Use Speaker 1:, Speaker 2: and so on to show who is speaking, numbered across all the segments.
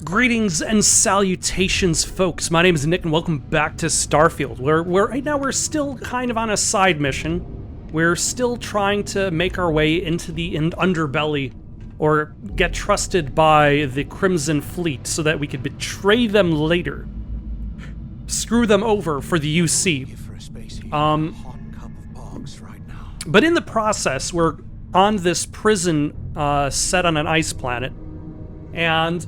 Speaker 1: Greetings and salutations, folks. My name is Nick, and welcome back to Starfield. Right now we're still kind of on a side mission. We're still trying to make our way into the underbelly, or get trusted by the Crimson Fleet so that we could betray them later. Screw them over for the UC. But in the process, we're on this prison set on an ice planet, and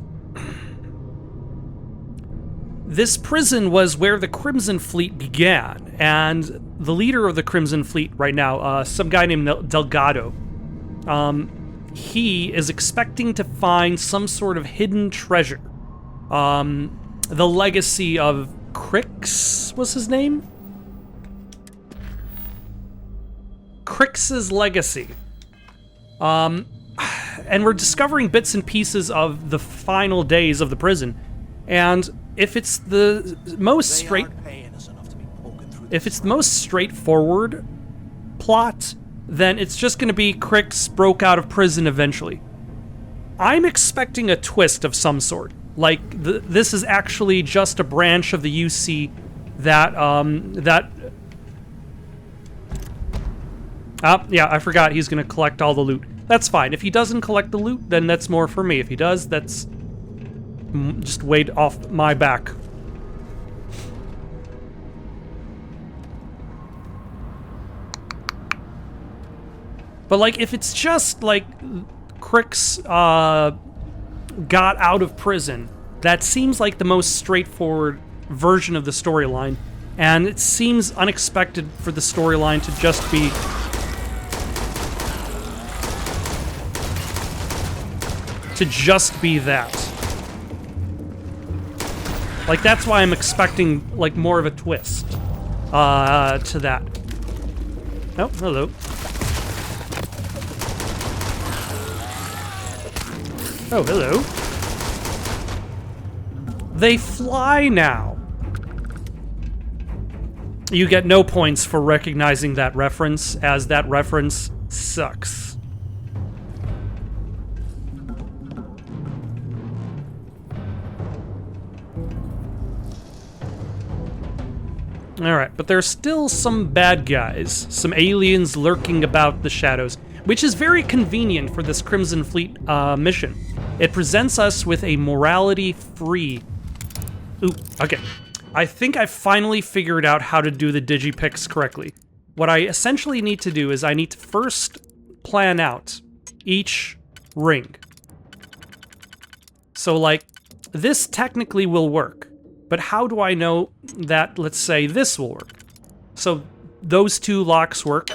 Speaker 1: this prison was where the Crimson Fleet began, and the leader of the Crimson Fleet right now, some guy named Delgado, he is expecting to find some sort of hidden treasure. The legacy of Kryx was his name? Kryx's legacy. And we're discovering bits and pieces of the final days of the prison. And if it's the most straightforward plot, then it's just going to be Kryx broke out of prison eventually. I'm expecting a twist of some sort. Like, this is actually just a branch of the UC that, yeah, I forgot he's going to collect all the loot. That's fine. If he doesn't collect the loot, then that's more for me. If he does, that's just weight off my back. But, like, if it's just, like, Kryx, got out of prison, that seems like the most straightforward version of the storyline. And it seems unexpected for the storyline to just be that. Like, that's why I'm expecting, like, more of a twist, to that. Oh, hello. Oh, hello. They fly now. You get no points for recognizing that reference, as that reference sucks. Alright, but there's still some bad guys, some aliens lurking about the shadows, which is very convenient for this Crimson Fleet mission. It presents us with a morality-free... Ooh, okay. I think I finally figured out how to do the digipicks correctly. What I essentially need to do is I need to first plan out each ring. So, like, this technically will work. But how do I know that, let's say, this will work? So, those two locks work.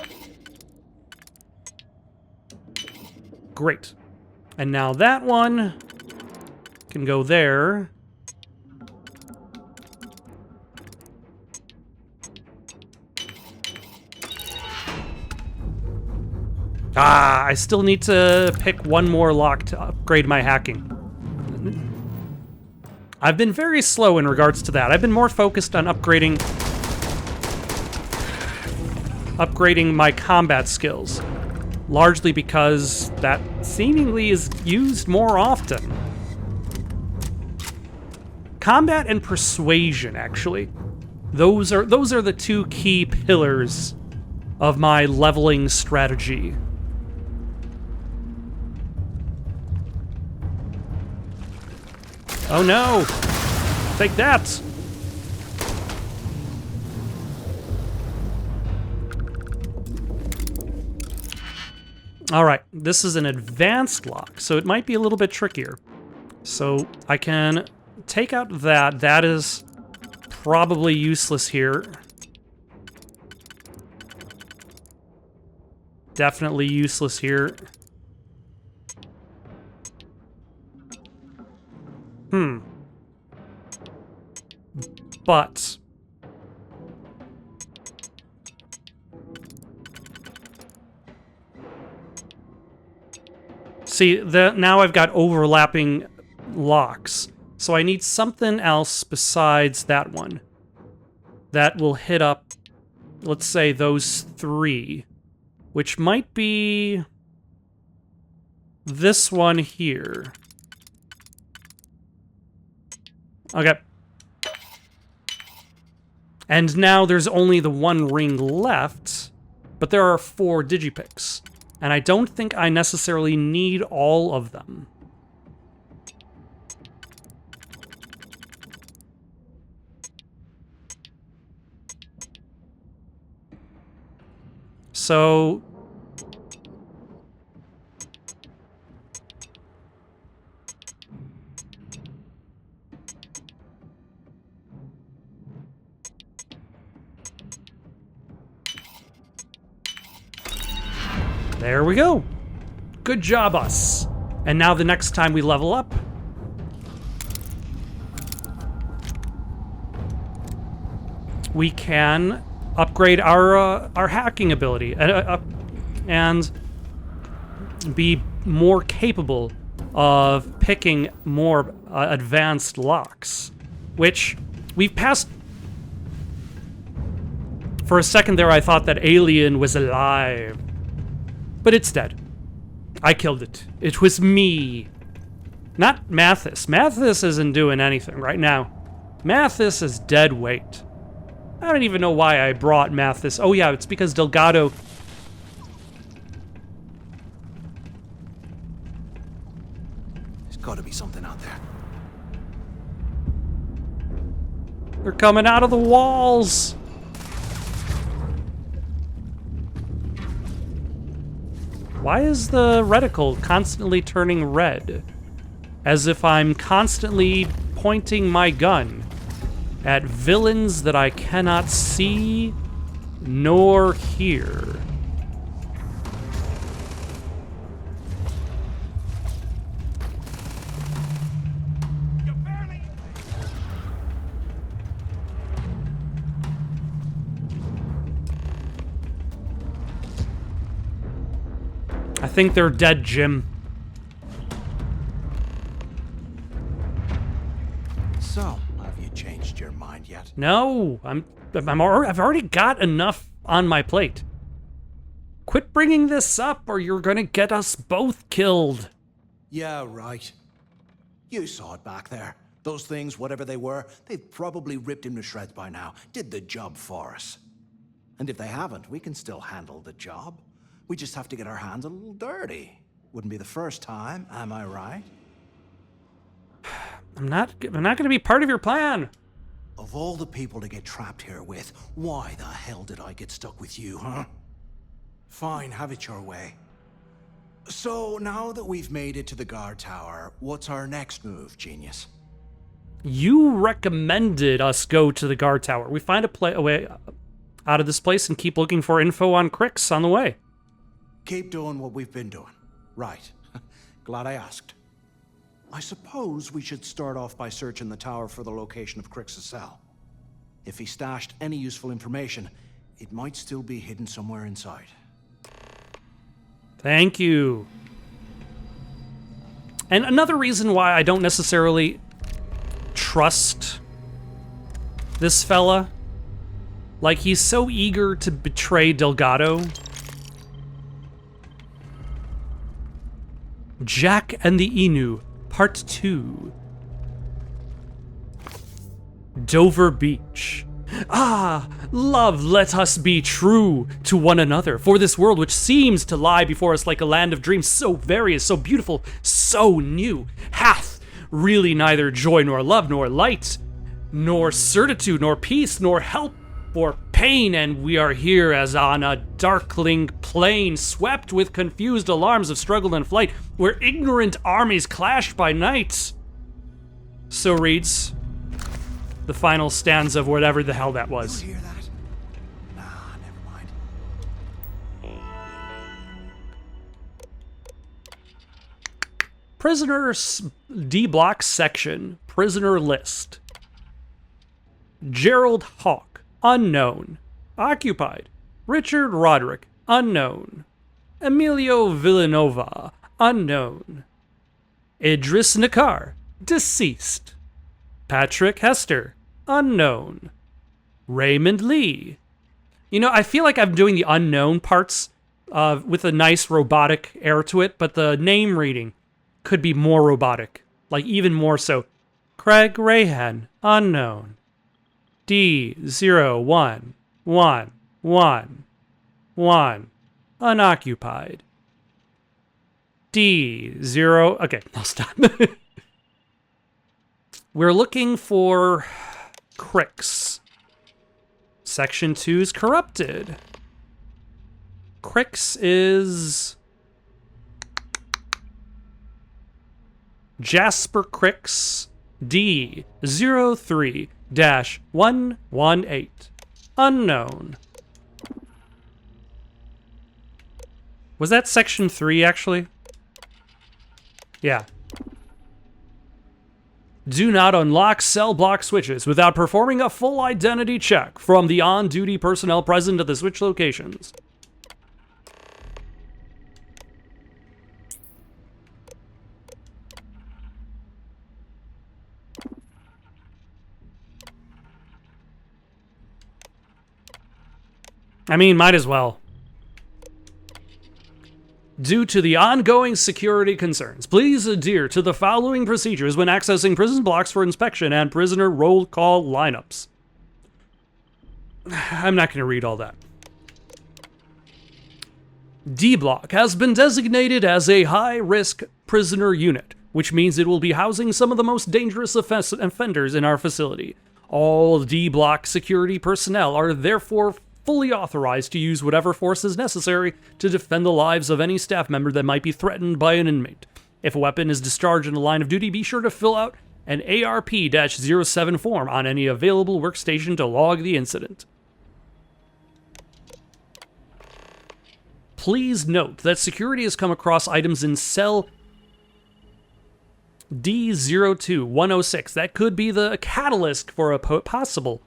Speaker 1: Great. And now that one can go there. Ah, I still need to pick one more lock to upgrade my hacking. I've been very slow in regards to that. I've been more focused on upgrading my combat skills, largely because that seemingly is used more often. Combat and persuasion, actually. Those are the two key pillars of my leveling strategy. Oh no! Take that! Alright, this is an advanced lock, so it might be a little bit trickier. So I can take out that. That is probably useless here. Definitely useless here. But see, now I've got overlapping locks. So I need something else besides that one that will hit up, let's say, those three, which might be this one here. Okay. And now there's only the one ring left, but there are 4 digipicks. And I don't think I necessarily need all of them. So... there we go. Good job, us. And now the next time we level up, we can upgrade our hacking ability and be more capable of picking more advanced locks, which we've passed. For a second there, I thought that alien was alive. But it's dead. I killed it. It was me. Not Mathis. Mathis isn't doing anything right now. Mathis is dead weight. I don't even know why I brought Mathis. Oh yeah, it's because Delgado...
Speaker 2: There's gotta be something out there.
Speaker 1: They're coming out of the walls! Why is the reticle constantly turning red? As if I'm constantly pointing my gun at villains that I cannot see nor hear. I think they're dead, Jim.
Speaker 2: So, have you changed your mind yet?
Speaker 1: No, I've already got enough on my plate. Quit bringing this up or you're gonna get us both killed.
Speaker 2: Yeah, right. You saw it back there. Those things, whatever they were, they've probably ripped him to shreds by now. Did the job for us. And if they haven't, we can still handle the job. We just have to get our hands a little dirty. Wouldn't be the first time, am I right?
Speaker 1: I'm not gonna be part of your plan.
Speaker 2: Of all the people to get trapped here with, why the hell did I get stuck with you, huh? Fine, have it your way. So, now that we've made it to the guard tower, what's our next move, genius?
Speaker 1: You recommended us go to the guard tower. We find a way out of this place and keep looking for info on Kryx on the way.
Speaker 2: Keep doing what we've been doing. Right. Glad I asked. I suppose we should start off by searching the tower for the location of Kryx's cell. If he stashed any useful information, it might still be hidden somewhere inside.
Speaker 1: Thank you. And another reason why I don't necessarily trust this fella, like he's so eager to betray Delgado. Jack and the Inu, Part 2. Dover Beach. Ah, love, let us be true to one another, for this world which seems to lie before us like a land of dreams, so various, so beautiful, so new, hath really neither joy nor love nor light, nor certitude nor peace nor help or pain, and we are here as on a darkling plain, swept with confused alarms of struggle and flight, where ignorant armies clash by night. So reads the final stanza of whatever the hell that was.
Speaker 2: You hear that? Nah, never mind.
Speaker 1: Prisoners D block section, prisoner list. Gerald Hawk, unknown. Occupied. Richard Roderick, unknown. Emilio Villanova, unknown. Idris Nakar, deceased. Patrick Hester, unknown. Raymond Lee. You know, I feel like I'm doing the unknown parts with a nice robotic air to it, but the name reading could be more robotic, like even more so. Craig Rahan, unknown. D011111, unoccupied. D0... Okay, I'll stop. We're looking for Kryx. Section 2 is corrupted. Kryx is... Jasper Kryx D03-118. Unknown. Was that section 3, actually? Yeah. Do not unlock cell block switches without performing a full identity check from the on-duty personnel present at the switch locations. I mean, might as well. Due to the ongoing security concerns, please adhere to the following procedures when accessing prison blocks for inspection and prisoner roll call lineups. I'm not going to read all that. D block has been designated as a high-risk prisoner unit, which means it will be housing some of the most dangerous offenders in our facility. All D block security personnel are therefore fully authorized to use whatever force is necessary to defend the lives of any staff member that might be threatened by an inmate. If a weapon is discharged in the line of duty, be sure to fill out an ARP-07 form on any available workstation to log the incident. Please note that security has come across items in cell D02-106 that could be the catalyst for a possible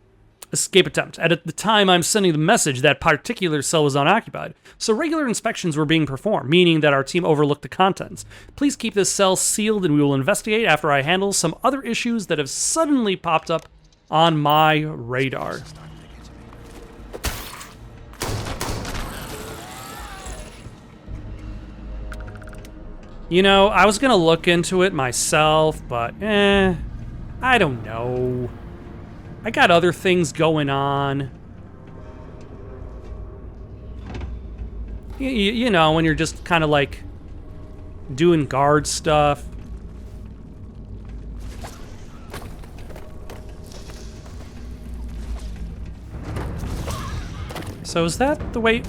Speaker 1: escape attempt. And at the time I'm sending the message, that particular cell was unoccupied, so regular inspections were being performed, meaning that our team overlooked the contents. Please keep this cell sealed and we will investigate after I handle some other issues that have suddenly popped up on my radar. You know, I was gonna look into it myself, but I don't know. I got other things going on. You know, when you're just kind of like doing guard stuff. So is that the way?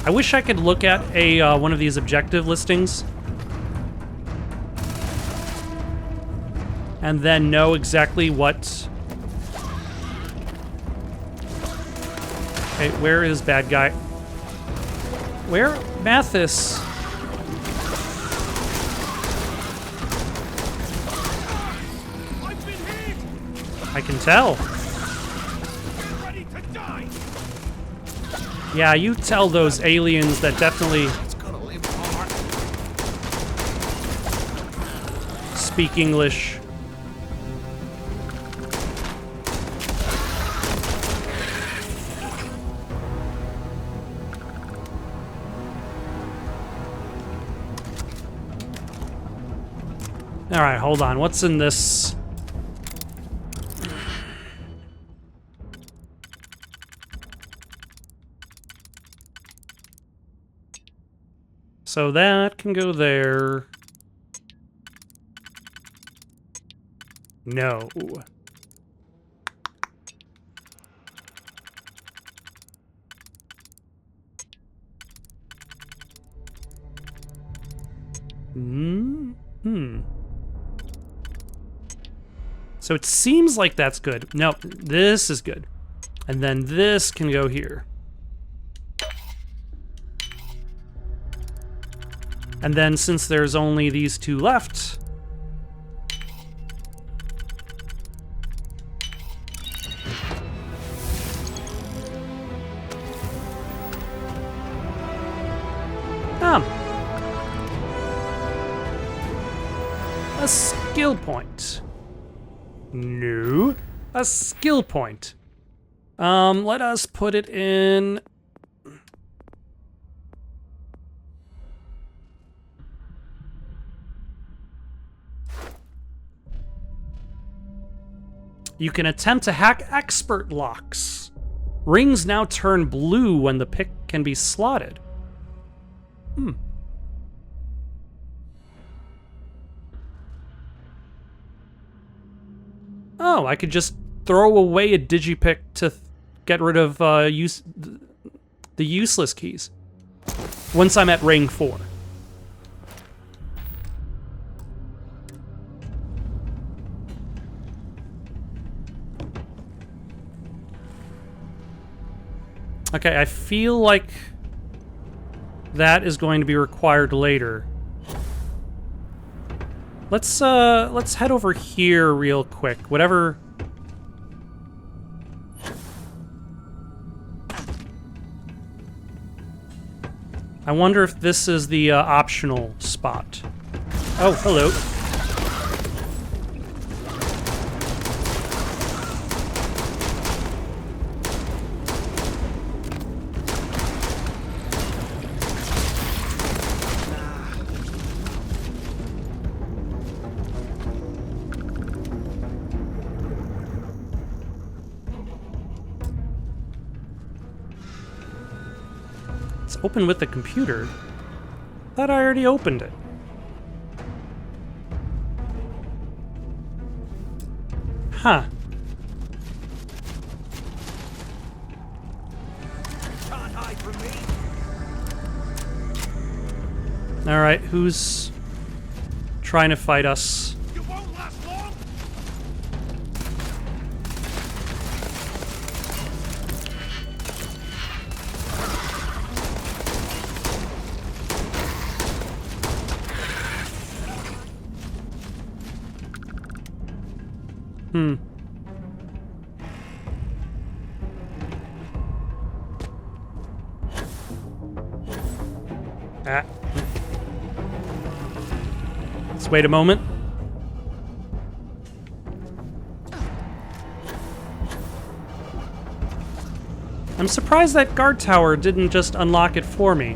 Speaker 1: I wish I could look at a one of these objective listings and then know exactly what... Okay, where is bad guy? Where? Mathis.
Speaker 3: I've been hit.
Speaker 1: I can tell.
Speaker 3: Ready to die.
Speaker 1: Yeah, you tell those aliens that definitely
Speaker 3: It's gonna live hard.
Speaker 1: speak English. All right, hold on. What's in this? So that can go there. No. So it seems like that's good. No, this is good. And then this can go here. And then since there's only these two left, a skill point. No, a skill point. Let us put it in. You can attempt to hack expert locks. Rings now turn blue when the pick can be slotted. Oh, I could just throw away a digipick to get rid of the useless keys. Once I'm at ring 4. Okay, I feel like that is going to be required later. Let's head over here real quick. Whatever. I wonder if this is the optional spot. Oh, hello. Open with the computer? Thought I already opened it. Huh.
Speaker 3: Can't hide from me.
Speaker 1: All right, who's trying to fight us?
Speaker 3: You won't last long.
Speaker 1: Ah. Let's wait a moment. I'm surprised that guard tower didn't just unlock it for me.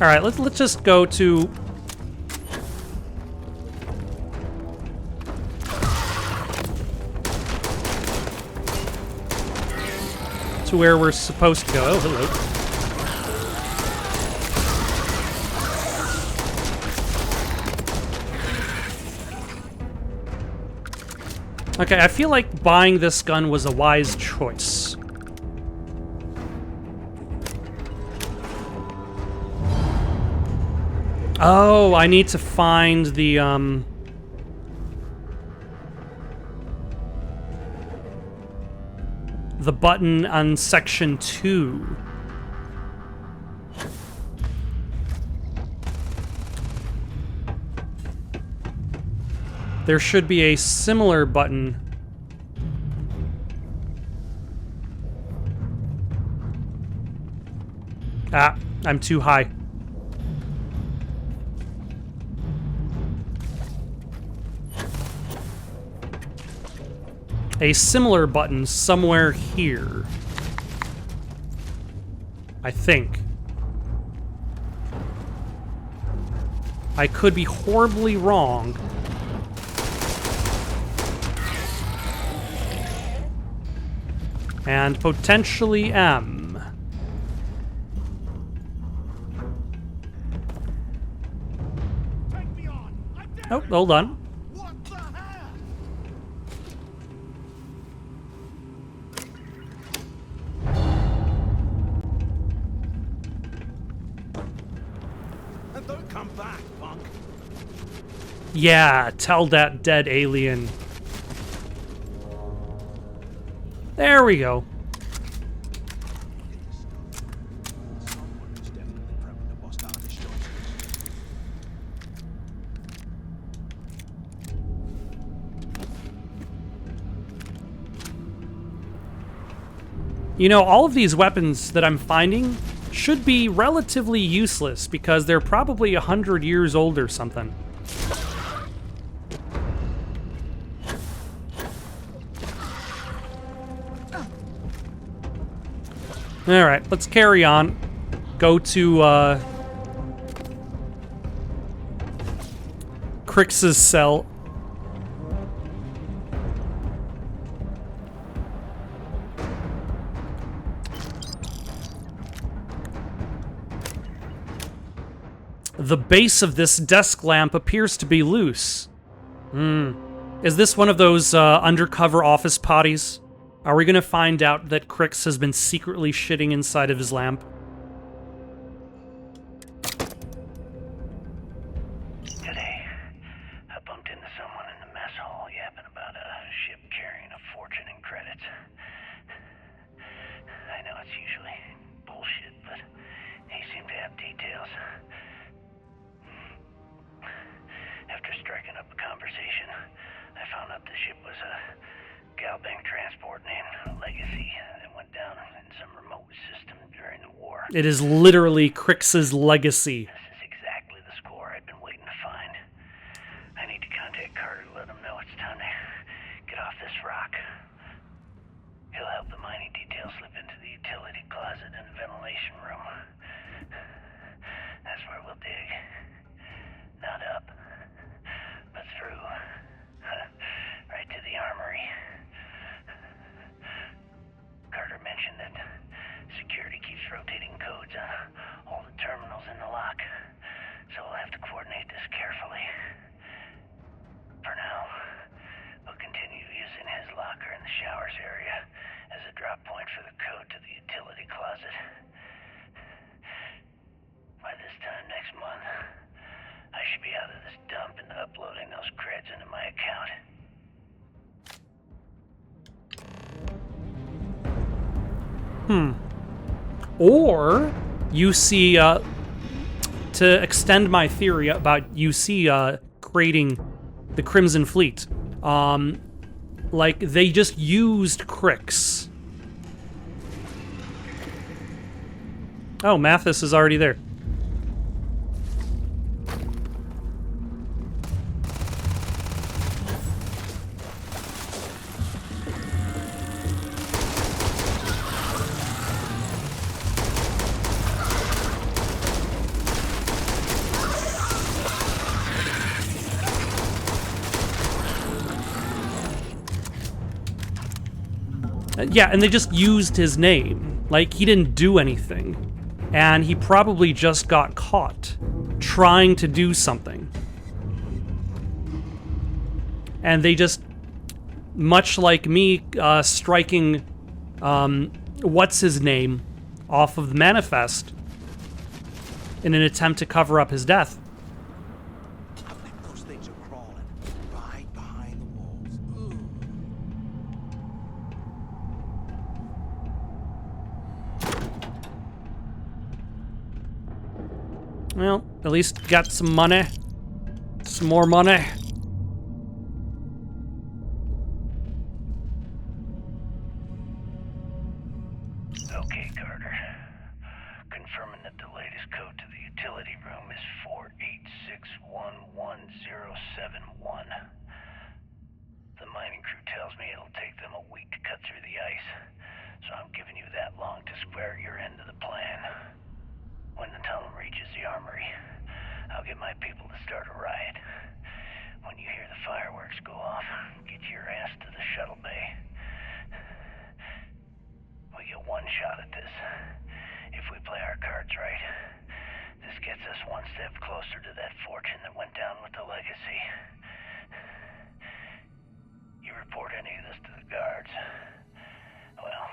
Speaker 1: All right, let's just go to where we're supposed to go. Oh, hello. Okay, I feel like buying this gun was a wise choice. Oh, I need to find the button on section 2. There should be a similar button. Ah, I'm too high. A similar button somewhere here. I think. I could be horribly wrong. And potentially am.
Speaker 3: Take me on. I'm dead.
Speaker 1: Oh, hold on.
Speaker 3: What the hell? And don't come back, punk.
Speaker 1: Yeah, tell that dead alien. There we go.
Speaker 2: Someone is definitely prepping to bust out of this joint.
Speaker 1: You know, all of these weapons that I'm finding should be relatively useless because they're probably 100 years old or something. Alright, let's carry on. Go to, Kryx's cell. The base of this desk lamp appears to be loose. Is this one of those undercover office potties? Are we gonna find out that Kryx has been secretly shitting inside of his lamp?
Speaker 4: Today, I bumped into someone in the mess hall yapping about a ship carrying a fortune in credits. I know it's usually bullshit, but he seemed to have details. After striking up a conversation, I found out the ship was a Galbank transport named Legacy that went down in some remote system during the war.
Speaker 1: It is literally Kryx's legacy.
Speaker 4: This is exactly the score I've been waiting to find. I need to contact Carter to let him know it's time to get off this rock. He'll help the mining details slip into the utility closet and the ventilation room. That's where we'll dig. Not up, but through. Right to the armory. Carter mentioned that security keeps rotating codes on all the terminals in the lock, so we'll have to coordinate this carefully. For now, we'll continue using his locker in the showers area as a drop point for the code to the utility closet. By this time next month, I should be out of this dump and uploading those creds into my account.
Speaker 1: Or UC, to extend my theory about UC creating the Crimson Fleet, like they just used Kryx. Oh, Mathis is already there. Yeah, and they just used his name. Like, he didn't do anything. And he probably just got caught trying to do something. And they just, much like me striking, what's his name off of the manifest in an attempt to cover up his death.
Speaker 2: Those things are crawling right behind the walls. Ugh.
Speaker 1: Well, at least got some money. Some more money.
Speaker 4: Okay, Carter. Confirming that the latest code to the utility room is 486111071. The mining crew tells me it'll take them a week to cut through the ice, so I'm giving you that long to square your end of the plan. When the tunnel reaches the armory, I'll get my people to start a riot. When you hear the fireworks go off, get your ass to the shuttle bay. We get one shot at this. If we play our cards right, this gets us one step closer to that fortune that went down with the legacy. You report any of this to the guards, well,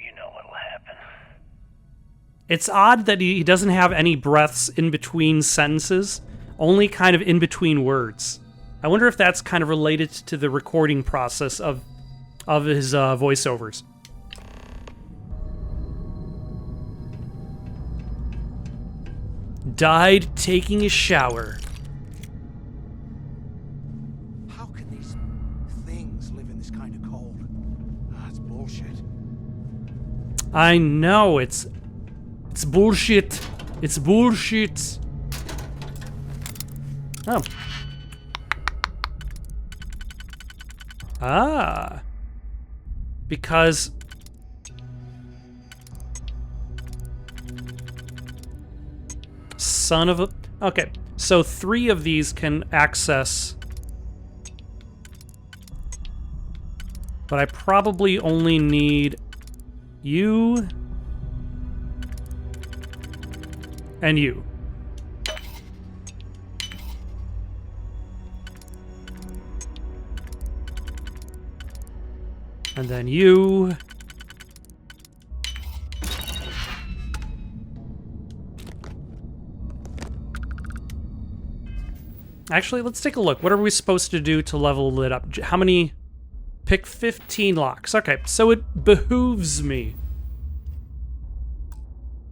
Speaker 4: you know what'll happen.
Speaker 1: It's odd that he doesn't have any breaths in between sentences, only kind of in between words. I wonder if that's kind of related to the recording process of his voiceovers. Died taking a shower.
Speaker 2: How can these things live in this kind of cold? That's bullshit.
Speaker 1: I know, it's bullshit. It's bullshit. Oh. Ah. Because... son of a... Okay. So 3 of these can access. But I probably only need you and you. And then you. Actually, let's take a look. What are we supposed to do to level it up? How many? Pick 15 locks. Okay, so it behooves me.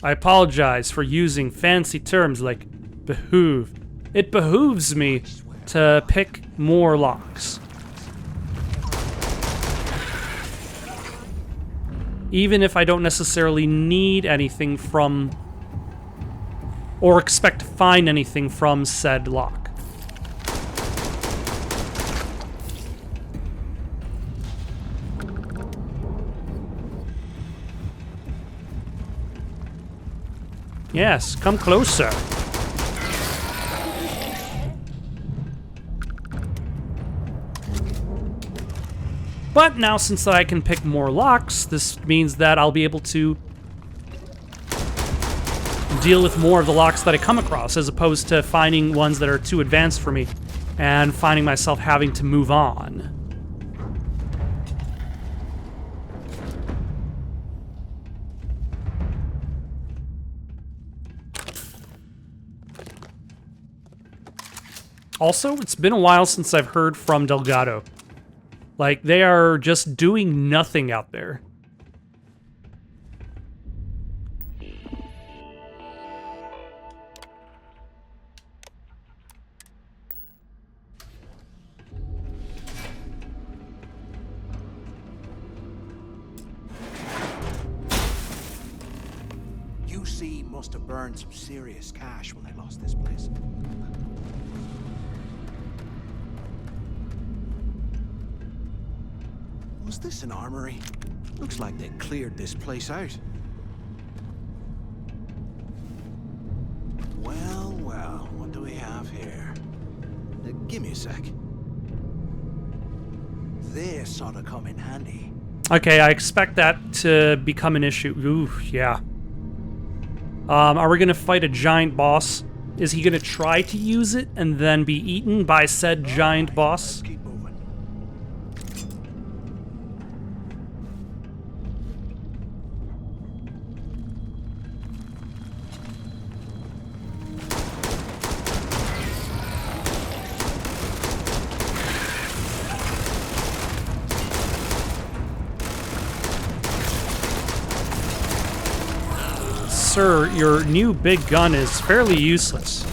Speaker 1: I apologize for using fancy terms like behoove. It behooves me to pick more locks. Even if I don't necessarily need anything from, or expect to find anything from said lock. Yes, come closer. But now, since I can pick more locks, this means that I'll be able to deal with more of the locks that I come across, as opposed to finding ones that are too advanced for me and finding myself having to move on. Also, it's been a while since I've heard from Delgado. Like, they are just doing nothing out there.
Speaker 2: UC must have burned some serious cash when they lost this place. Was this an armory? Looks like they cleared this place out. Well, well, what do we have here? Give me a sec. This ought to come in handy.
Speaker 1: Okay, I expect that to become an issue. Ooh, yeah. Are we gonna fight a giant boss? Is he gonna try to use it and then be eaten by said giant boss?
Speaker 2: Let's keep moving.
Speaker 1: Sir, your new big gun is fairly useless.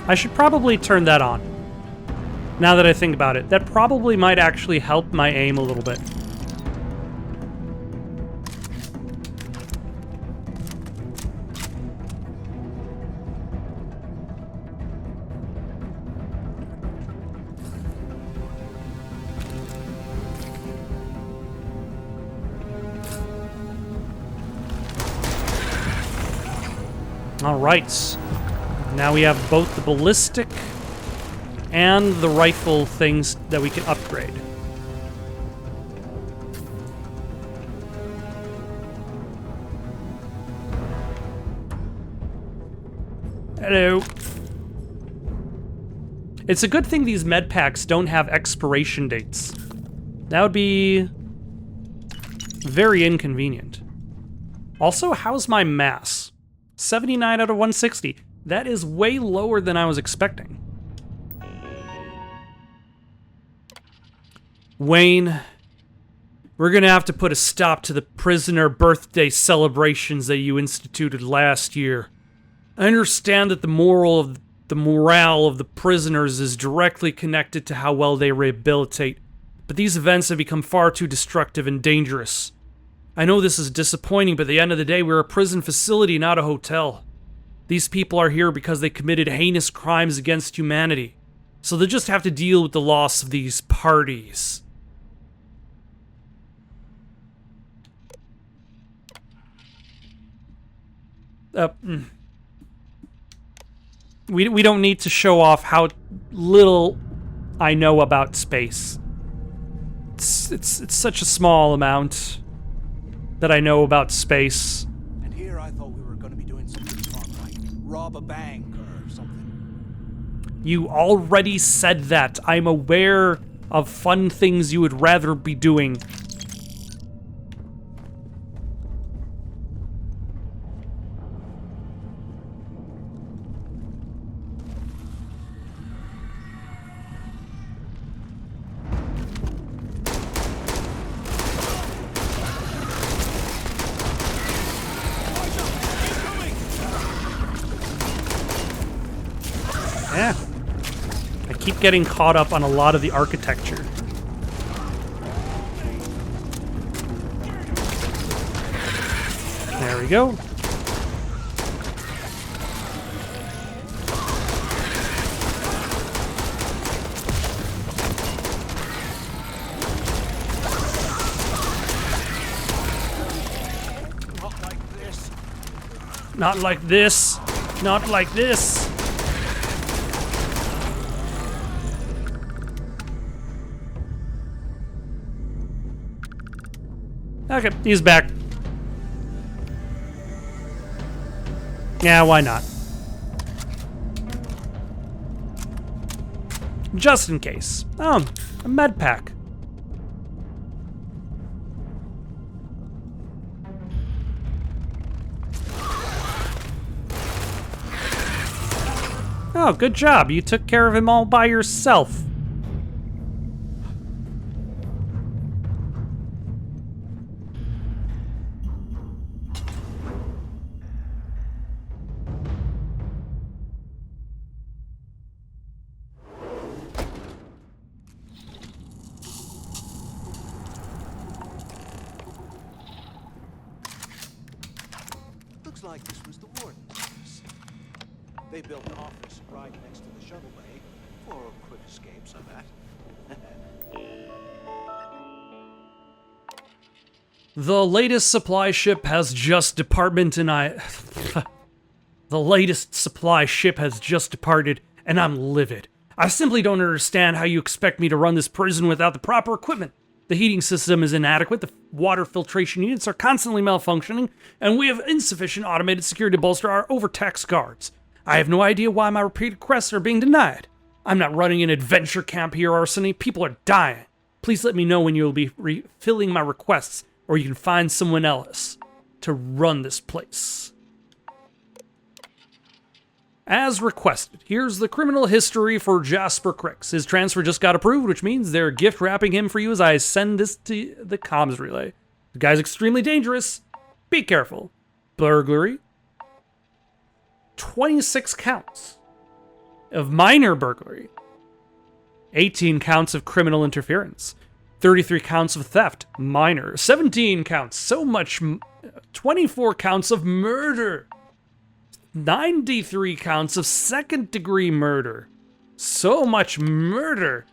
Speaker 1: I should probably turn that on. Now that I think about it, that probably might actually help my aim a little bit. All right. Now we have both the ballistic and the rifle things that we can upgrade. Hello. It's a good thing these med packs don't have expiration dates. That would be very inconvenient. Also, how's my mass? 79 out of 160. That is way lower than I was expecting. Wayne, we're gonna have to put a stop to the prisoner birthday celebrations that you instituted last year. I understand that the morale of the prisoners is directly connected to how well they rehabilitate, but these events have become far too destructive and dangerous. I know this is disappointing, but at the end of the day, we're a prison facility, not a hotel. These people are here because they committed heinous crimes against humanity, so they'll just have to deal with the loss of these parties. We don't need to show off how little I know about space. It's such a small amount that I know about space.
Speaker 2: And here I thought we were going to be doing something fun, like rob a bank or something.
Speaker 1: You already said that. I'm aware of fun things you would rather be doing. Yeah. I keep getting caught up on a lot of the architecture. There we go.
Speaker 2: Not like this.
Speaker 1: Not like this. Not like this. Okay, he's back. Yeah, why not? Just in case. Oh, a med pack. Oh, good job. You took care of him all by yourself.
Speaker 2: Looks like this was the warden's office. They built an office right next to the shuttle bay for quick escapes, I bet.
Speaker 1: The latest supply ship has just departed and The latest supply ship has just departed and I'm livid. I simply don't understand how you expect me to run this prison without the proper equipment. The heating system is inadequate, the water filtration units are constantly malfunctioning, and we have insufficient automated security to bolster our overtaxed guards. I have no idea why my repeated requests are being denied. I'm not running an adventure camp here, Arseny. People are dying. Please let me know when you will be refilling my requests, or you can find someone else to run this place. As requested, here's the criminal history for Jasper Kryx. His transfer just got approved, which means they're gift wrapping him for you as I send this to the comms relay. The guy's extremely dangerous. Be careful. Burglary. 26 counts of minor burglary. 18 counts of criminal interference. 33 counts of theft, minor. 17 counts, so much. 24 counts of murder. 93 counts of second-degree murder. So much murder.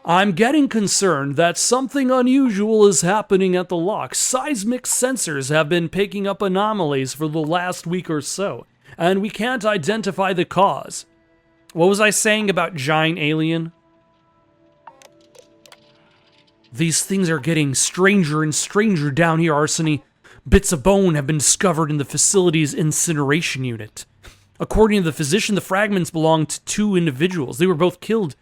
Speaker 1: I'm getting concerned that something unusual is happening at the lock. Seismic sensors have been picking up anomalies for the last week or so, and we can't identify the cause. What was I saying about giant alien? These things are getting stranger and stranger down here, Arseny. Bits of bone have been discovered in the facility's incineration unit. According to the physician, the fragments belonged to two individuals. They were both killed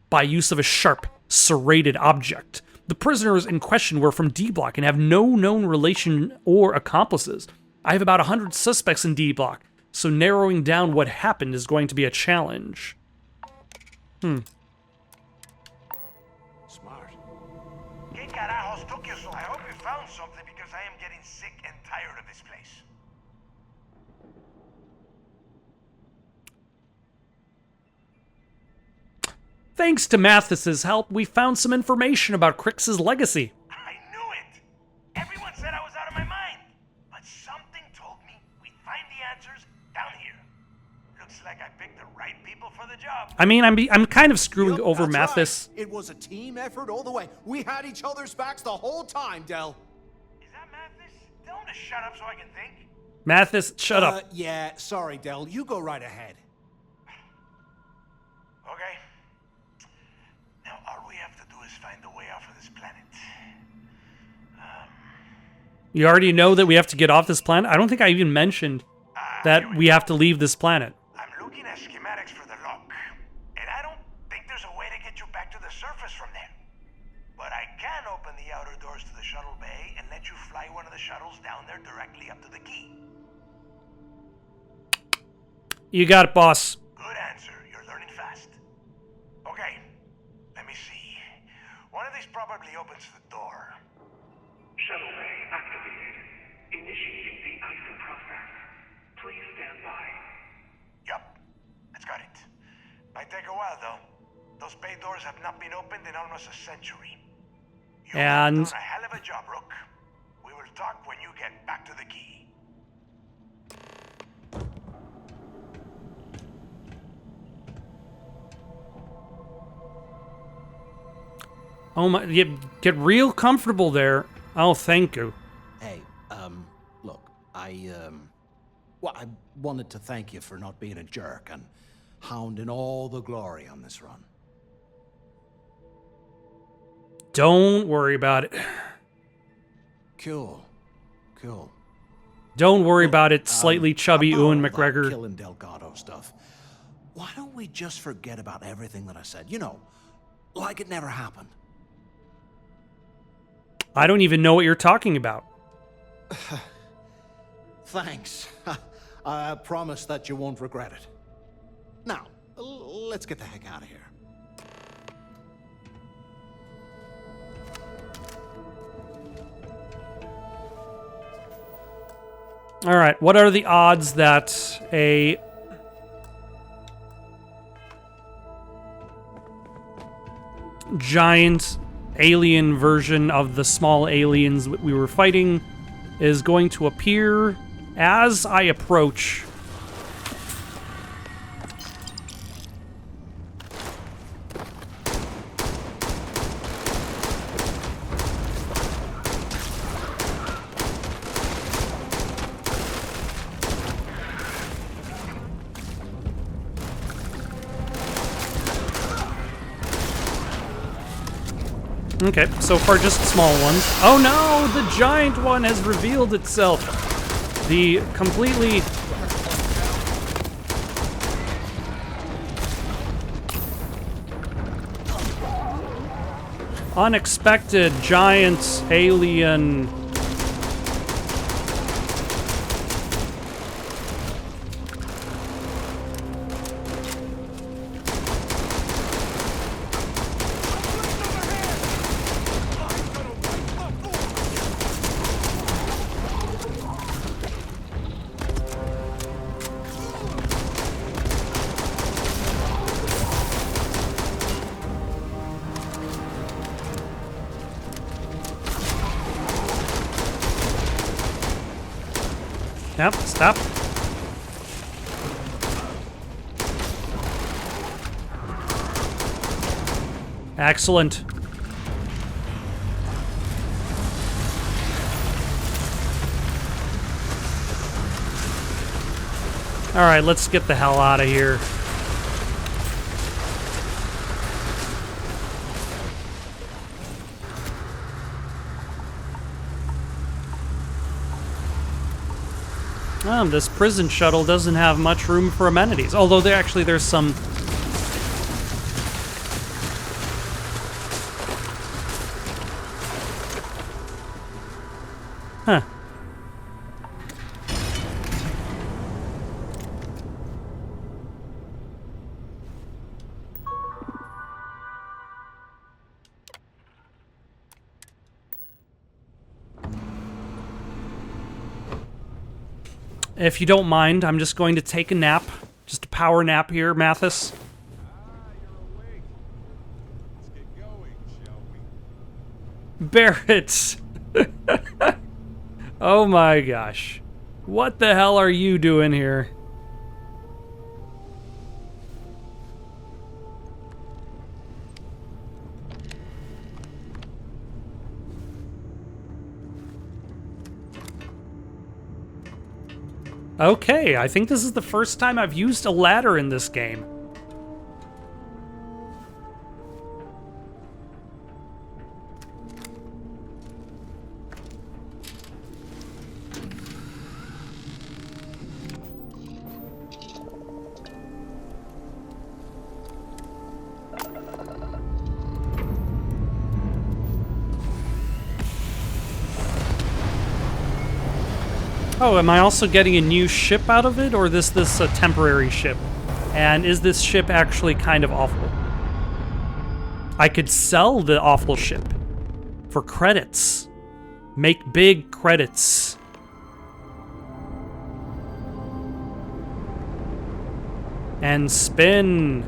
Speaker 1: by use of a sharp, serrated object. The prisoners in question were from D Block and have no known relation or accomplices. I have about 100 suspects in D Block, so narrowing down what happened is going to be a challenge.
Speaker 2: Smart.
Speaker 3: ¿Qué carajos took you so? I hope you found something because I am getting sick and tired of this place.
Speaker 1: Thanks to Mathis's help, we found some information about Kryx's legacy.
Speaker 3: I knew it! Everyone said I was out of my mind. But something told me we'd find the answers down here. Looks like I picked the right people for the job.
Speaker 1: I mean, I'm kind of screwing
Speaker 2: Yup,
Speaker 1: over
Speaker 2: that's
Speaker 1: Mathis.
Speaker 2: right. It was a team effort all the way. We had each other's backs the whole time, Del.
Speaker 3: Is that Mathis? Tell him to shut up so I can think.
Speaker 1: Mathis, shut up.
Speaker 2: Yeah, sorry, Del. You go right ahead.
Speaker 3: Okay. Now, all we have to do is find a way off of this planet.
Speaker 1: You already know that we have to get off this planet? I don't think I even mentioned that we have to leave this planet.
Speaker 3: I'm looking at schematics for the lock, and I don't think there's a way to get you back to the surface from there. But I can open the outer doors to the shuttle bay and let you fly one of the shuttles down there directly up to the key.
Speaker 1: You got it, boss.
Speaker 3: Good answer. You're learning fast. Okay, let me see. One of these probably opens the door.
Speaker 5: Shuttle bay activated. Initiating the icing process. Please stand by.
Speaker 3: Yup, that's got it. Might take a while, though. Those bay doors have not been opened in almost a century. You've
Speaker 1: And
Speaker 3: done a hell of a job, Rook. We will talk when you get back to the key.
Speaker 1: oh my, get real comfortable there. Oh, thank you.
Speaker 2: Hey, look, well, I wanted to thank you for not being a jerk and hounding all the glory on this run.
Speaker 1: Don't worry about it.
Speaker 2: Cool.
Speaker 1: Don't worry about it, slightly chubby
Speaker 2: About
Speaker 1: Ewan
Speaker 2: all that
Speaker 1: McGregor.
Speaker 2: killing Delgado stuff. Why don't we just forget about everything that I said? You know, like it never happened.
Speaker 1: I don't even know what you're talking about.
Speaker 2: Thanks. I promise that you won't regret it. Now, let's get the heck out of here.
Speaker 1: All right, what are the odds that a giant alien version of the small aliens we were fighting is going to appear as I approach? Okay, so far just small ones. Oh no, the giant one has revealed itself. The completely unexpected giant alien. Yep, stop. Excellent. All right, let's get the hell out of here. This prison shuttle doesn't have much room for amenities. Although there's some. Huh. If you don't mind, I'm just going to take a nap. Just a power nap here, Mathis.
Speaker 6: You're awake. Let's get going, shall we?
Speaker 1: Barrett! Oh my gosh. What the hell are you doing here? Okay, I think this is the first time I've used a ladder in this game. Oh, am I also getting a new ship out of it, or is this a temporary ship? And is this ship actually kind of awful? I could sell the awful ship for credits. Make big credits. And spin.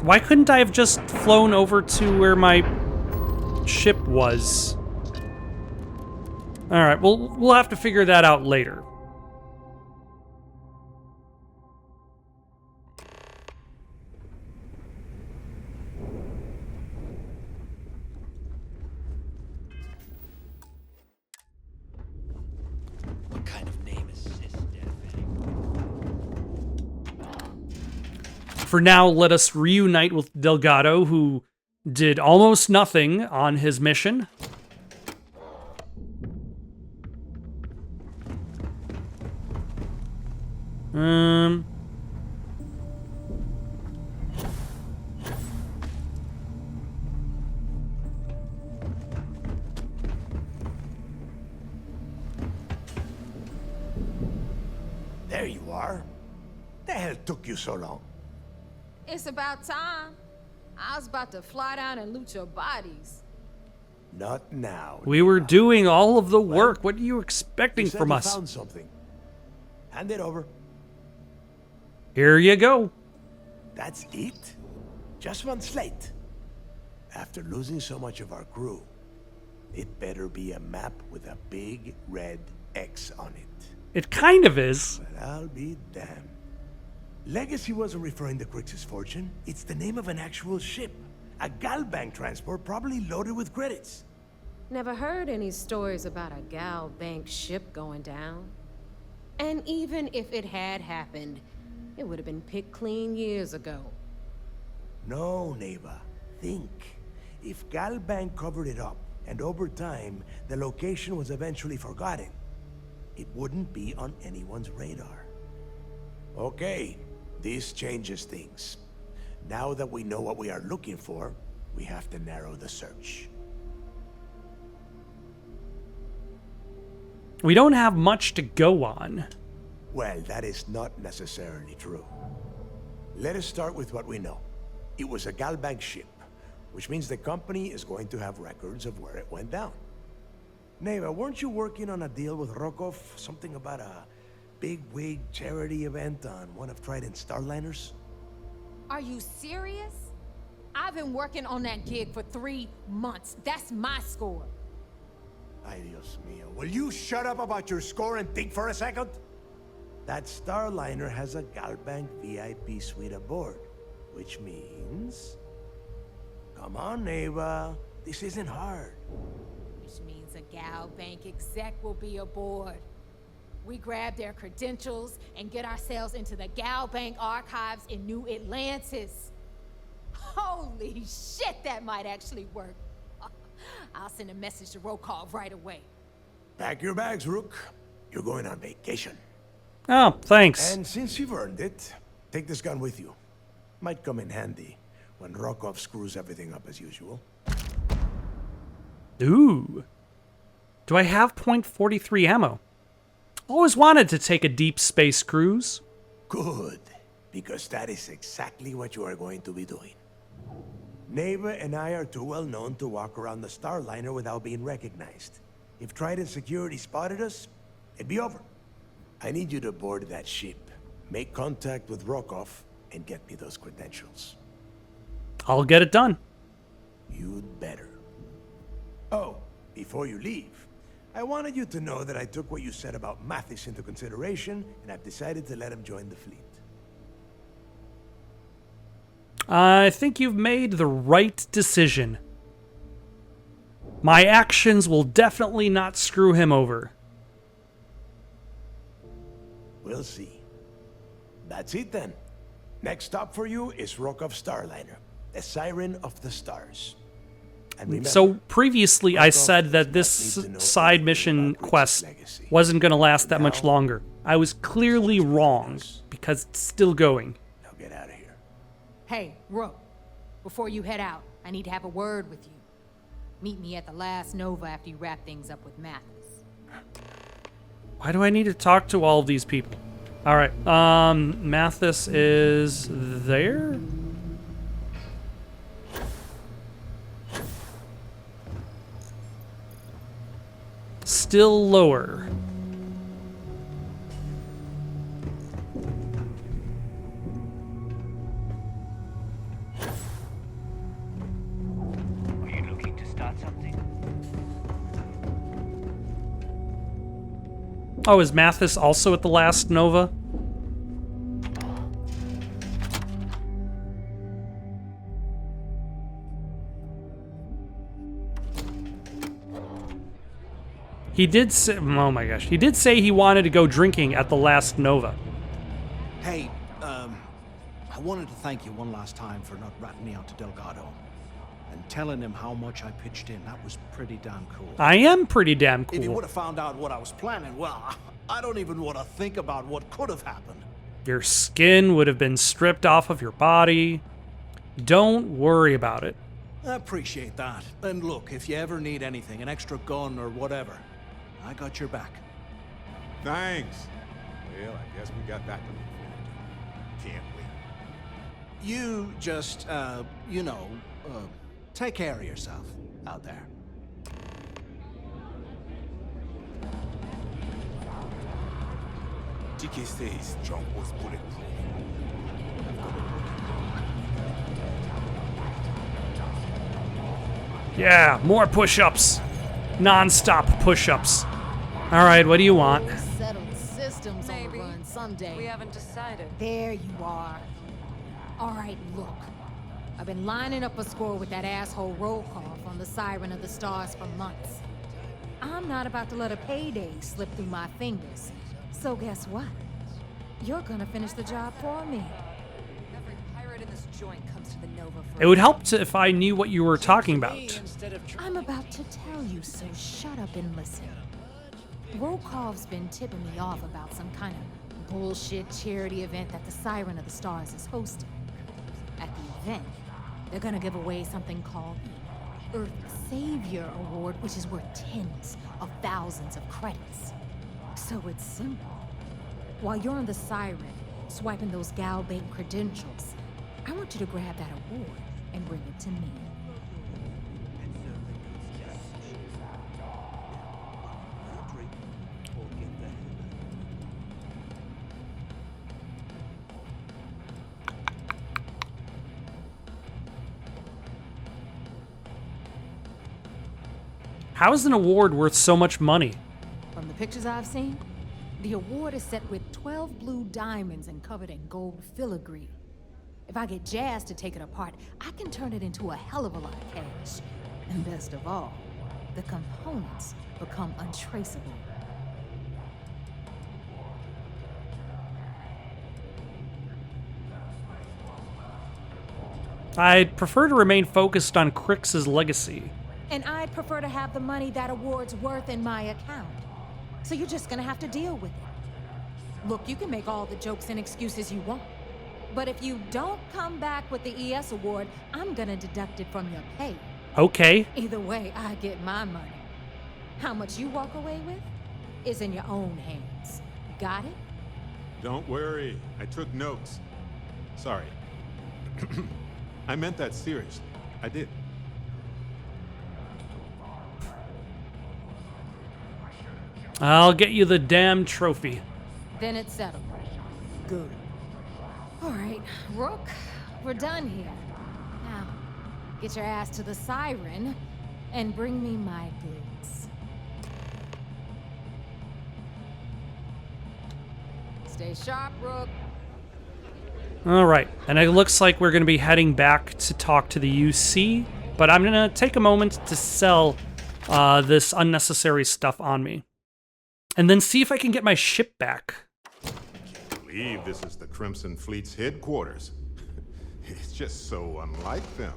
Speaker 1: Why couldn't I have just flown over to where my ship was? Alright, we'll have to figure that out later.
Speaker 7: What kind of name is this, Deathbag?
Speaker 1: For now, let us reunite with Delgado, who did almost nothing on his mission.
Speaker 3: There you are. The hell took you so long?
Speaker 8: It's about time. I was about to fly down and loot your bodies.
Speaker 3: Not now.
Speaker 1: We were doing all of the work. What are you
Speaker 3: You
Speaker 1: expecting
Speaker 3: said
Speaker 1: from
Speaker 3: you
Speaker 1: us?
Speaker 3: found something. Hand it over.
Speaker 1: Here you go.
Speaker 3: That's it? Just one slate. After losing so much of our crew, it better be a map with a big red X on it.
Speaker 1: It kind of is.
Speaker 3: But I'll be damned. Legacy wasn't referring to Kryx's fortune. It's the name of an actual ship. A Galbank transport probably loaded with credits.
Speaker 8: Never heard any stories about a Gal Bank ship going down. And even if it had happened, it would have been picked clean years ago.
Speaker 3: No, Neva. Think. If Galbank covered it up, and over time, the location was eventually forgotten, it wouldn't be on anyone's radar. Okay, this changes things. Now that we know what we are looking for, we have to narrow the search.
Speaker 1: We don't have much to go on.
Speaker 3: Well, that is not necessarily true. Let us start with what we know. It was a Galbank ship, which means the company is going to have records of where it went down. Neva, weren't you working on a deal with Rokov? Something about a big-wig charity event on one of Trident's Starliners?
Speaker 8: Are you serious? I've been working on that gig for 3 months. That's my score.
Speaker 3: Ay, Dios mío. Will you shut up about your score and think for a second? That Starliner has a Galbank VIP suite aboard, which means... Come on, Neva. This isn't hard.
Speaker 8: Which means a Gal Bank exec will be aboard. We grab their credentials and get ourselves into the Gal Bank archives in New Atlantis. Holy shit, that might actually work. I'll send a message to Rokov right away.
Speaker 3: Pack your bags, Rook. You're going on vacation.
Speaker 1: Oh, thanks.
Speaker 3: And since you've earned it, take this gun with you. Might come in handy when Rokov screws everything up as usual.
Speaker 1: Ooh. Do I have .43 ammo? Always wanted to take a deep space cruise.
Speaker 3: Good, because that is exactly what you are going to be doing. Neva and I are too well known to walk around the Starliner without being recognized. If Trident security spotted us, it'd be over. I need you to board that ship, make contact with Rokov, and get me those credentials.
Speaker 1: I'll get it done.
Speaker 3: You'd better. Oh, before you leave, I wanted you to know that I took what you said about Mathis into consideration, and I've decided to let him join the fleet.
Speaker 1: I think you've made the right decision. My actions will definitely not screw him over.
Speaker 3: We'll see. That's it then. Next stop for you is Rock of Starliner, the Siren of the Stars. And remember,
Speaker 1: So previously I
Speaker 3: Rock
Speaker 1: said
Speaker 3: of
Speaker 1: that
Speaker 3: does
Speaker 1: this
Speaker 3: not need to know
Speaker 1: side
Speaker 3: anything
Speaker 1: mission
Speaker 3: about Kryx's
Speaker 1: quest
Speaker 3: legacy.
Speaker 1: wasn't going to last that much
Speaker 3: Now-
Speaker 1: longer. I was clearly wrong because it's still going.
Speaker 3: Now get out of here.
Speaker 8: Hey, Rook, before you head out, I need to have a word with you. Meet me at the last Nova after you wrap things up with Mathis.
Speaker 1: Why do I need to talk to all of these people? All right, Mathis is there? Still lower.
Speaker 4: Are you looking to start something?
Speaker 1: Oh, is Mathis also at the last Nova? He did say, oh my gosh, he did say he wanted to go drinking at the last Nova.
Speaker 2: Hey, I wanted to thank you one last time for not ratting me out to Delgado. And telling him how much I pitched in. That was pretty damn cool.
Speaker 1: I am pretty damn
Speaker 2: If you
Speaker 1: cool.
Speaker 2: would have found out what I was planning, well, I don't even want to think about what could have happened.
Speaker 1: Your skin would have been stripped off of your body. Don't worry about it.
Speaker 2: I appreciate that. And look, if you ever need anything, an extra gun or whatever, I got your back.
Speaker 6: Thanks. Well, I guess we got that to look forward to. Can't wait.
Speaker 2: You just, take care of yourself out there.
Speaker 6: GK says jump was bulletproof.
Speaker 1: Yeah, more push-ups. Non-stop push-ups. All right, what do you want?
Speaker 8: Settled systems on the
Speaker 9: Maybe.
Speaker 8: run someday.
Speaker 9: We haven't decided.
Speaker 8: There you are. All right, look. I've been lining up a score with that asshole roll call from the Siren of the Stars for months. I'm not about to let a payday slip through my fingers. So guess what? You're gonna finish the job for me.
Speaker 9: Every pirate in this joint comes to the Nova for
Speaker 1: It would help if I knew what you were talking about.
Speaker 8: I'm about to tell you, so shut up and listen. Rokov's been tipping me off about some kind of bullshit charity event that the Siren of the Stars is hosting. At the event, they're gonna give away something called the Earth Savior Award, which is worth tens of thousands of credits. So it's simple. While you're on the Siren, swiping those Gal Bank credentials, I want you to grab that award and bring it to me.
Speaker 1: How is an award worth so much money?
Speaker 8: From the pictures I've seen, the award is set with 12 blue diamonds and covered in gold filigree. If I get Jazz to take it apart, I can turn it into a hell of a lot of cash. And best of all, the components become untraceable.
Speaker 1: I'd prefer to remain focused on Kryx's legacy.
Speaker 8: And I'd prefer to have the money that award's worth in my account. So you're just gonna have to deal with it. Look, you can make all the jokes and excuses you want. But if you don't come back with the ES award, I'm gonna deduct it from your pay.
Speaker 1: Okay.
Speaker 8: Either way, I get my money. How much you walk away with is in your own hands. Got it?
Speaker 6: Don't worry, I took notes. Sorry. I meant that seriously. I did.
Speaker 1: I'll get you the damn trophy.
Speaker 8: Then it's settled. Good. All right, Rook, we're done here. Now, get your ass to the Siren and bring me my goods. Stay sharp, Rook.
Speaker 1: All right, and it looks like we're going to be heading back to talk to the UC, but I'm going to take a moment to sell this unnecessary stuff on me. And then see if I can get my ship back.
Speaker 6: I believe this is the Crimson Fleet's headquarters. It's just so unlike them.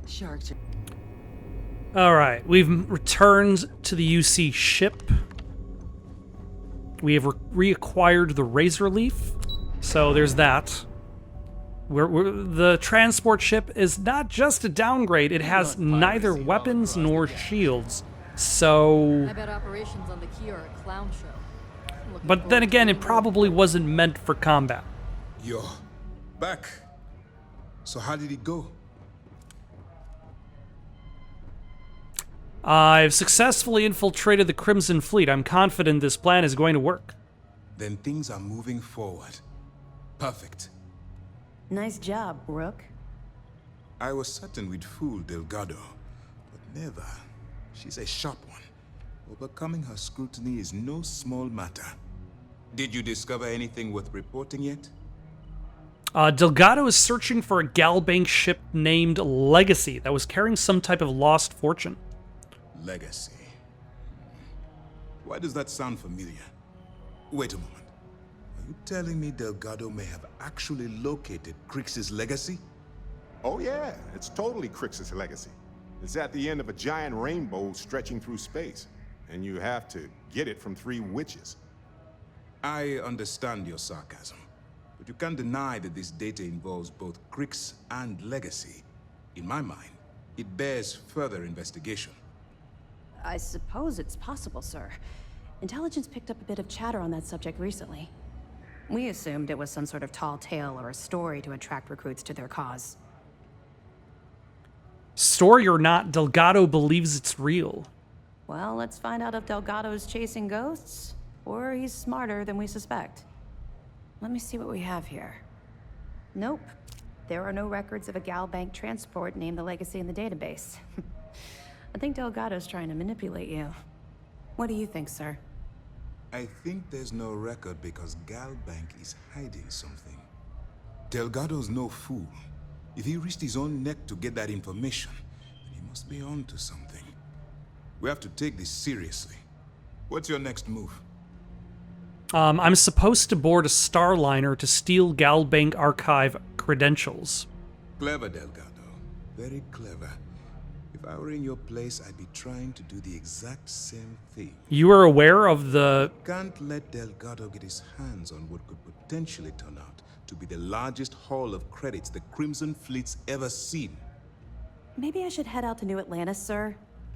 Speaker 9: Sharks.
Speaker 1: All right, we've returned to the UC ship. We have reacquired the Razor Leaf, so there's that. The transport ship is not just a downgrade, it has neither weapons nor shields, so...
Speaker 9: I bet operations on the key are a clown show.
Speaker 1: But then again, it probably wasn't meant for combat.
Speaker 10: You're back. So how did it go?
Speaker 1: I've successfully infiltrated the Crimson Fleet. I'm confident this plan is going to work.
Speaker 10: Then things are moving forward. Perfect.
Speaker 11: Nice job, Rook.
Speaker 10: I was certain we'd fool Delgado, but never. She's a sharp one. Overcoming her scrutiny is no small matter. Did you discover anything worth reporting yet?
Speaker 1: Delgado is searching for a Galbank ship named Legacy that was carrying some type of lost fortune.
Speaker 10: Legacy. Why does that sound familiar? Wait a moment. Are you telling me Delgado may have actually located Kryx's legacy?
Speaker 6: Oh yeah, it's totally Kryx's legacy. It's at the end of a giant rainbow stretching through space, and you have to get it from 3 witches.
Speaker 10: I understand your sarcasm, but you can't deny that this data involves both Kryx and legacy. In my mind, it bears further investigation.
Speaker 11: I suppose it's possible, sir. Intelligence picked up a bit of chatter on that subject recently. We assumed it was some sort of tall tale or a story to attract recruits to their cause.
Speaker 1: Story or not, Delgado believes it's real.
Speaker 11: Well, let's find out if Delgado's chasing ghosts, or he's smarter than we suspect. Let me see what we have here. Nope. There are no records of a Galbank transport named the Legacy in the database. I think Delgado's trying to manipulate you. What do you think, sir?
Speaker 10: I think there's no record because Galbank is hiding something. Delgado's no fool. If he risked his own neck to get that information, then he must be onto something. We have to take this seriously. What's your next move?
Speaker 1: I'm supposed to board a Starliner to steal Galbank archive credentials.
Speaker 10: Clever, Delgado. Very clever. If I were in your place, I'd be trying to do the exact same thing.
Speaker 1: You are aware of the...
Speaker 10: Can't let Delgado get his hands on what could potentially turn out to be the largest haul of credits the Crimson Fleet's ever seen.
Speaker 11: Maybe I should head out to New Atlantis, sir.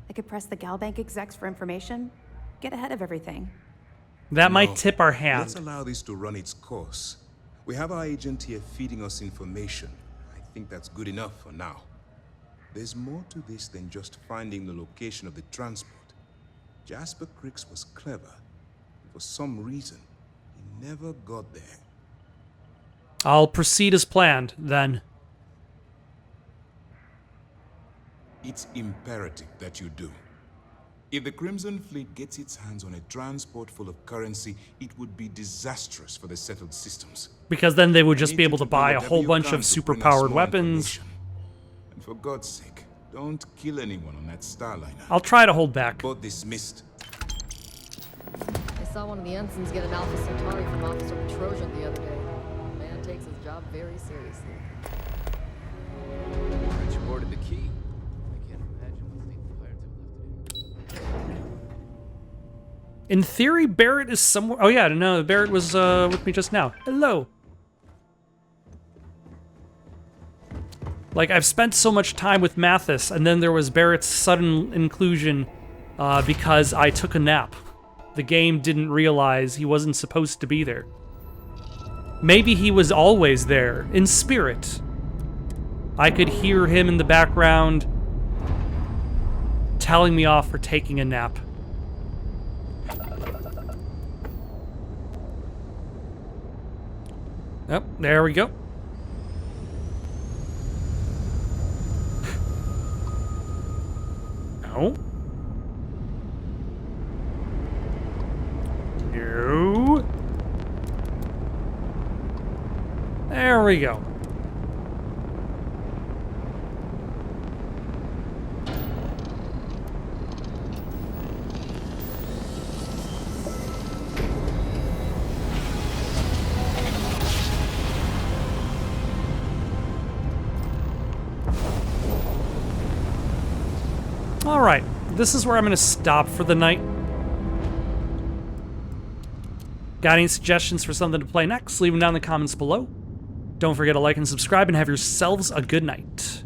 Speaker 11: I could press the Galbank execs for information. Get ahead of everything.
Speaker 1: That
Speaker 10: No,
Speaker 1: might tip our hand.
Speaker 10: Let's allow this to run its course. We have our agent here feeding us information. I think that's good enough for now. There's more to this than just finding the location of the transport. Jasper Kryx was clever. For some reason, he never got there.
Speaker 1: I'll proceed as planned, then.
Speaker 10: It's imperative that you do. If the Crimson Fleet gets its hands on a transport full of currency, it would be disastrous for the settled systems.
Speaker 1: Because then they would just
Speaker 10: I
Speaker 1: be
Speaker 10: need
Speaker 1: able
Speaker 10: you
Speaker 1: to
Speaker 10: do
Speaker 1: buy a
Speaker 10: whatever
Speaker 1: whole
Speaker 10: you
Speaker 1: bunch
Speaker 10: can
Speaker 1: of
Speaker 10: to bring us
Speaker 1: super-powered
Speaker 10: more
Speaker 1: weapons.
Speaker 10: information. And for God's sake, don't kill anyone on that Starliner.
Speaker 1: I'll try to hold back.
Speaker 10: Both dismissed.
Speaker 9: I saw one of the ensigns get an Alpha Centauri from Officer Petrosian the other day. The man takes his job very seriously.
Speaker 7: Aren't you boarded the key? I can't imagine what lethal pirates have left it in.
Speaker 1: In theory, Barrett is somewhere... Oh yeah, no, Barrett was with me just now. Hello. Like, I've spent so much time with Mathis, and then there was Barrett's sudden inclusion because I took a nap. The game didn't realize he wasn't supposed to be there. Maybe he was always there, in spirit. I could hear him in the background telling me off for taking a nap. Oh, there we go. No. No. There we go. All right, this is where I'm going to stop for the night. Got any suggestions for something to play next? Leave them down in the comments below. Don't forget to like and subscribe and have yourselves a good night.